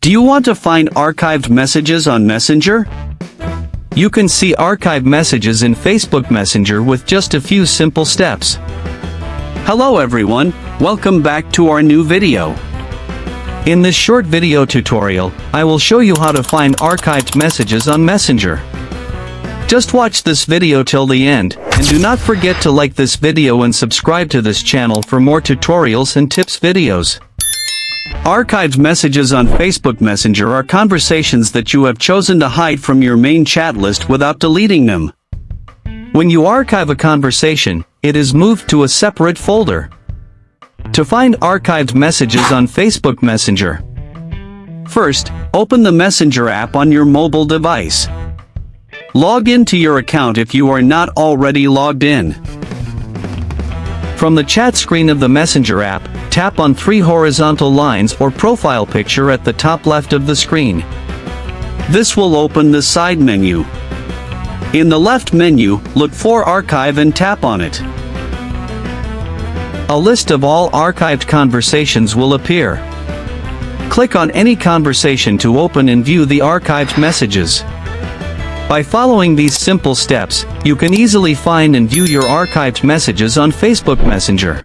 Do you want to find archived messages on Messenger? You can see archived messages in Facebook Messenger with just a few simple steps. Hello everyone, welcome back to our new video. In this short video tutorial, I will show you how to find archived messages on Messenger. Just watch this video till the end, and do not forget to like this video and subscribe to this channel for more tutorials and tips videos. Archived messages on Facebook Messenger are conversations that you have chosen to hide from your main chat list without deleting them. When you archive a conversation, it is moved to a separate folder. To find archived messages on Facebook Messenger, first, open the Messenger app on your mobile device. Log into your account if you are not already logged in. From the chat screen of the Messenger app, tap on 3 horizontal lines or profile picture at the top left of the screen. This will open the side menu. In the left menu, look for Archive and tap on it. A list of all archived conversations will appear. Click on any conversation to open and view the archived messages. By following these simple steps, you can easily find and view your archived messages on Facebook Messenger.